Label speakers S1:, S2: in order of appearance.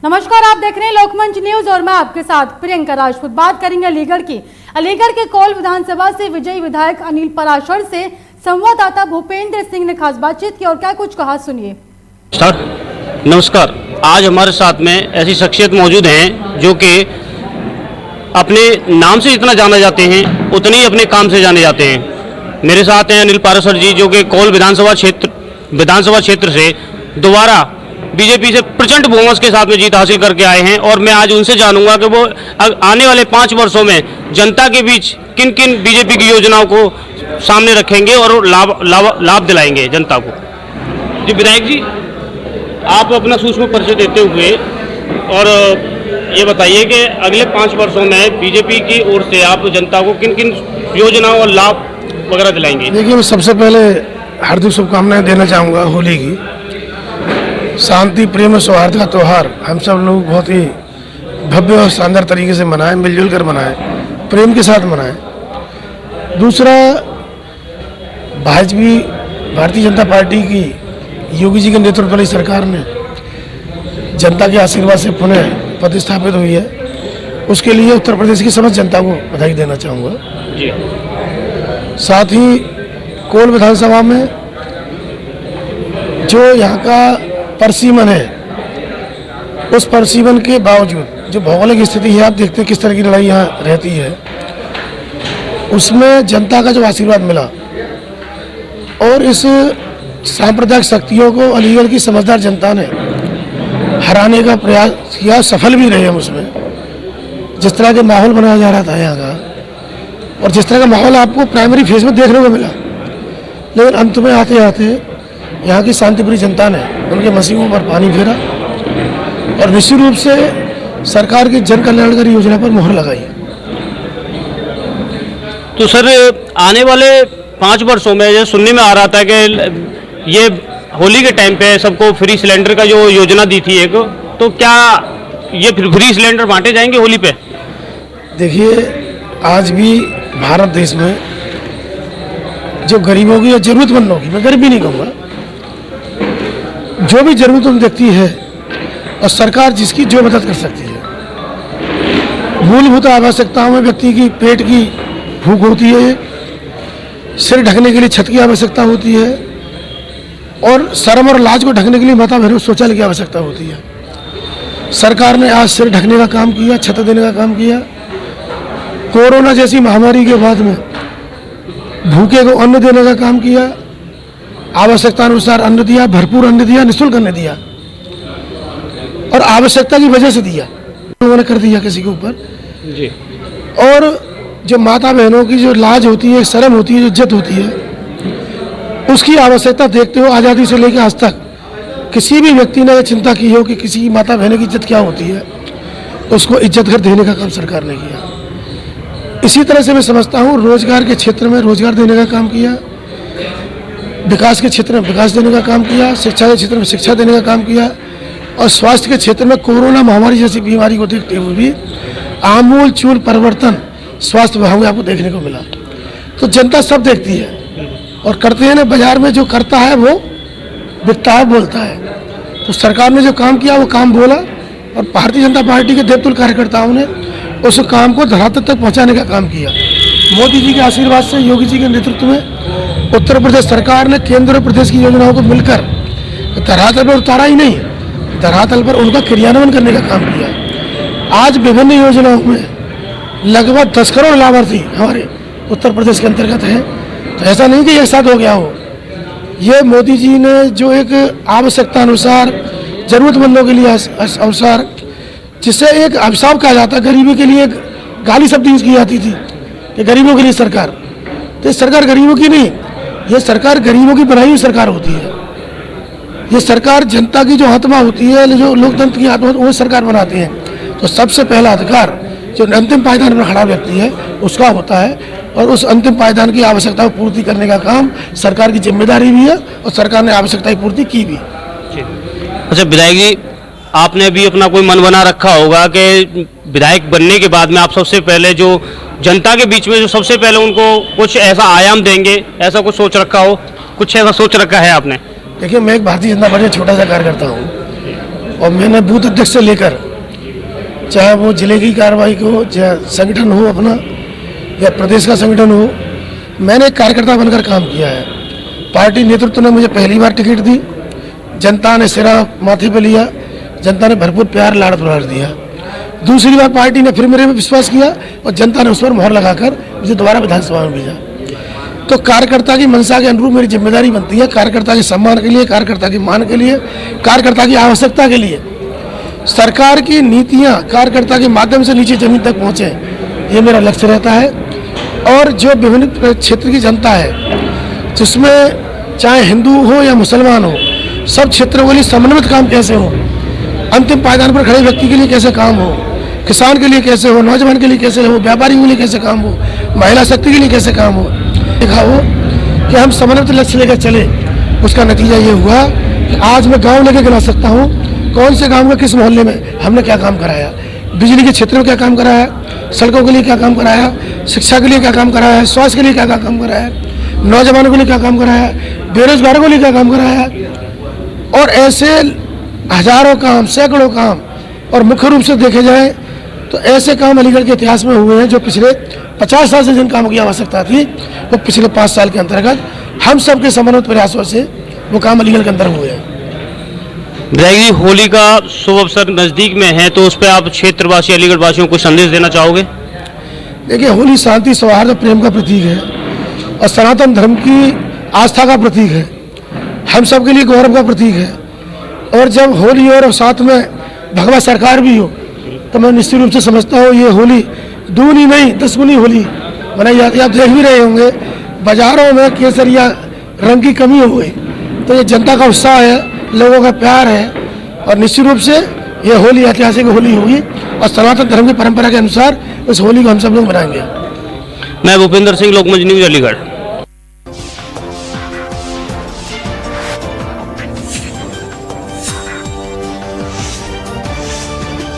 S1: नमस्कार, आप देख रहे हैं लोकमंच न्यूज और मैं आपके साथ प्रियंका राजपूत। बात करेंगे अलीगढ़ की। अलीगढ़ के कौल विधानसभा से विजयी विधायक अनिल पराशर से संवाददाता भूपेंद्र सिंह ने खास बातचीत की और क्या कुछ कहा, सुनिए।
S2: नमस्कार, आज हमारे साथ में ऐसी शख्सियत मौजूद हैं जो कि अपने नाम से जितना जाने जाते हैं उतने ही अपने काम से जाने जाते हैं। मेरे साथ हैं अनिल पराशर जी, जो कि कौल विधानसभा क्षेत्र से दोबारा बीजेपी से प्रचंड बहुमत के साथ में जीत हासिल करके आए हैं और मैं आज उनसे जानूंगा कि वो आने वाले 5 वर्षों में जनता के बीच किन किन बीजेपी की योजनाओं को सामने रखेंगे और लाभ दिलाएंगे जनता को। जी विधायक जी, आप अपना सूक्ष्म परिचय देते हुए और ये बताइए कि अगले 5 वर्षों में बीजेपी की ओर से आप जनता को किन किन योजनाओं और लाभ वगैरह दिलाएंगे।
S3: देखिए, मैं सबसे पहले हार्दिक शुभकामनाएं देना चाहूँगा होली की। शांति, प्रेम और सौहार्द का त्यौहार हम सब लोग बहुत ही भव्य और शानदार तरीके से मनाएं, मिलजुल कर मनाएं, प्रेम के साथ मनाएं। दूसरा, भारतीय जनता पार्टी की योगी जी के नेतृत्व वाली सरकार ने जनता के आशीर्वाद से पुनः प्रतिस्थापित हुई है, उसके लिए उत्तर प्रदेश की समस्त जनता को बधाई देना चाहूँगा।
S2: जी।
S3: साथ ही कौल विधानसभा में जो यहाँ का परसीमन है, उस परसीमन के बावजूद जो भौगोलिक स्थिति है, आप देखते हैं किस तरह की लड़ाई यहाँ रहती है, उसमें जनता का जो आशीर्वाद मिला और इस सांप्रदायिक शक्तियों को अलीगढ़ की समझदार जनता ने हराने का प्रयास किया, सफल भी रहे हम उसमें। जिस तरह के माहौल बनाया जा रहा था यहाँ का और जिस तरह का माहौल आपको प्राइमरी फेज में देखने को मिला, लेकिन अंत में आते आते यहाँ की शांतिप्रिय जनता ने उनके मसीहों पर पानी फेरा और निश्चित रूप से सरकार की जन कल्याणकारी योजना पर मोहर लगाई।
S2: तो सर, आने वाले 5 वर्षों में ये सुनने में आ रहा था कि ये होली के टाइम पे सबको फ्री सिलेंडर का जो योजना दी थी एक, तो क्या ये फ्री सिलेंडर बांटे जाएंगे होली पे?
S3: देखिए, आज भी भारत देश में जो गरीबों की या जरूरतमंदों की, मैं गरीबी नहीं कहूँगा, जो भी जरूरतमंद व्यक्ति है और सरकार जिसकी जो मदद कर सकती है, मूलभूत आवश्यकताओं में व्यक्ति की पेट की भूख होती है, सिर ढकने के लिए छत की आवश्यकता होती है और शर्म और लाज को ढकने के लिए माता बहनों शौचालय की आवश्यकता होती है। सरकार ने आज सिर ढकने का काम किया, छत देने का काम किया। कोरोना जैसी महामारी के बाद में भूखे को अन्न देने का काम किया, आवश्यकता अनुसार अन्न दिया, भरपूर अन्न दिया, निःशुल्क अन्न दिया और आवश्यकता की वजह से दिया, लोगों ने कर दिया किसी के ऊपर
S2: जी।
S3: और जो माता बहनों की जो लाज होती है, शर्म होती है, जो इज्जत होती है, उसकी आवश्यकता देखते हुए आज़ादी से लेकर आज तक किसी भी व्यक्ति ने चिंता की हो कि किसी की माता बहनों की इज्जत क्या होती है, उसको इज्जत घर देने का काम सरकार ने किया। इसी तरह से मैं समझता हूँ रोजगार के क्षेत्र में रोजगार देने का काम किया, विकास के क्षेत्र में विकास देने का काम किया, शिक्षा के क्षेत्र में शिक्षा देने का काम किया और स्वास्थ्य के क्षेत्र में कोरोना महामारी जैसी बीमारी को देखते हुए भी आमूल चूल परिवर्तन स्वास्थ्य विभाग में आपको देखने को मिला। तो जनता सब देखती है और करते हैं ना, बाजार में जो करता है वो बिकता है, बोलता है। तो सरकार ने जो काम किया वो काम बोला और भारतीय जनता पार्टी के देवतुल्य कार्यकर्ताओं ने उस काम को धरातल तक पहुंचाने का काम किया। मोदी जी के आशीर्वाद से, योगी जी के नेतृत्व में उत्तर प्रदेश सरकार ने केंद्र और प्रदेश की योजनाओं को मिलकर धरातल पर उतारा ही नहीं, धरातल पर उनका क्रियान्वयन करने का काम किया। आज विभिन्न योजनाओं में लगभग 10 करोड़ लाभार्थी हमारे उत्तर प्रदेश के अंतर्गत हैं। तो ऐसा नहीं कि एक साथ हो गया हो, ये मोदी जी ने जो एक आवश्यकता अनुसार जरूरतमंदों के लिए अवसर, जिसे एक अभिशाप कहा जाता है, गरीबी के लिए एक गाली शब्द यूज की जाती थी कि गरीबों के लिए सरकार, तो ये सरकार गरीबों की नहीं, ये सरकार गरीबों की बनाई हुई सरकार होती है। ये सरकार जनता की जो आत्मा होती है, जो लोकतंत्र की आत्मा, वो सरकार बनाती है। तो सबसे पहला अधिकार जो अंतिम पायदान पर खड़ा व्यक्ति है उसका होता है और उस अंतिम पायदान की आवश्यकता को पूर्ति करने का काम सरकार की जिम्मेदारी भी है और सरकार ने आवश्यकता की पूर्ति की भी।
S2: अच्छा विधायक जी, आपने भी अपना कोई मन बना रखा होगा कि विधायक बनने के बाद में आप सबसे पहले जो जनता के बीच में जो सबसे पहले उनको कुछ ऐसा आयाम देंगे, ऐसा कुछ सोच रखा हो, कुछ ऐसा सोच रखा है आपने?
S3: देखिए, मैं एक भारतीय जनता पार्टी छोटा सा कार्यकर्ता हूँ और मैंने बूथ अध्यक्ष से लेकर चाहे वो जिले की कार्रवाई हो, चाहे संगठन हो अपना या प्रदेश का संगठन हो, मैंने कार्यकर्ता बनकर काम किया है। पार्टी नेतृत्व ने मुझे पहली बार टिकट दी, जनता ने सिरा माथे पे लिया, जनता ने भरपूर प्यार लाड़ दुलार दिया। दूसरी बार पार्टी ने फिर मेरे पे विश्वास किया और जनता ने उस पर मोहर लगाकर मुझे दोबारा विधानसभा में भेजा। तो कार्यकर्ता की मंशा के अनुरूप मेरी जिम्मेदारी बनती है, कार्यकर्ता के सम्मान के लिए, कार्यकर्ता की मान के लिए, कार्यकर्ता की आवश्यकता के लिए सरकार की नीतियां कार्यकर्ता के माध्यम से नीचे जमीन तक पहुंचे, ये मेरा लक्ष्य रहता है। और जो विभिन्न क्षेत्र की जनता है, जिसमें चाहे हिंदू हो या मुसलमान हो, सब क्षेत्रों के लिए समन्वित काम कैसे हो, अंतिम पायदान पर खड़े व्यक्ति के लिए कैसे काम हो, किसान के लिए कैसे हो, नौजवान के लिए कैसे हो, व्यापारी के लिए कैसे काम हो, महिला शक्ति के लिए कैसे काम हो, देखा हो कि हम समन्वित लक्ष्य लेकर चले। उसका नतीजा ये हुआ कि आज मैं गांव लेकर गिना सकता हूँ कौन से गांव में किस मोहल्ले में हमने क्या काम कराया, बिजली के क्षेत्र में क्या काम कराया, सड़कों के लिए क्या काम कराया, शिक्षा के लिए क्या काम कराया, स्वास्थ्य के लिए क्या काम कराया, नौजवानों के लिए क्या काम कराया, बेरोजगारों के लिए क्या काम कराया। और ऐसे हजारों काम, सैकड़ों काम, और मुख्य रूप से देखे जाए तो ऐसे काम अलीगढ़ के इतिहास में हुए हैं जो पिछले 50 साल से जिन कामों की आवश्यकता थी वो पिछले 5 साल के अंतर्गत हम सब के समन्वित प्रयासों से वो काम अलीगढ़ के अंदर हुए हैं।
S2: विधायक जी, होली का शुभ अवसर नज़दीक में है, तो उस पर आप क्षेत्रवासी अलीगढ़ वासियों को संदेश देना चाहोगे?
S3: देखिए, होली शांति, सौहार्द और प्रेम का प्रतीक है और सनातन धर्म की आस्था का प्रतीक है, हम सब के लिए गौरव का प्रतीक है। और जब होली और साथ में भगवा सरकार भी हो तो मैं निश्चित रूप से समझता हूँ ये होली दूनी नहीं 10 गुनी होली मनाई जाती है। आप देख भी रहे होंगे बाजारों में केसरिया रंग की कमी हो गई, तो ये जनता का उत्साह है, लोगों का प्यार है और निश्चित रूप से ये होली ऐतिहासिक होली होगी और सनातन धर्म की परंपरा के अनुसार इस होली को हम सब लोग मनाएंगे।
S2: मैं भूपेंद्र सिंह, लोकमंच न्यूज़, अलीगढ़।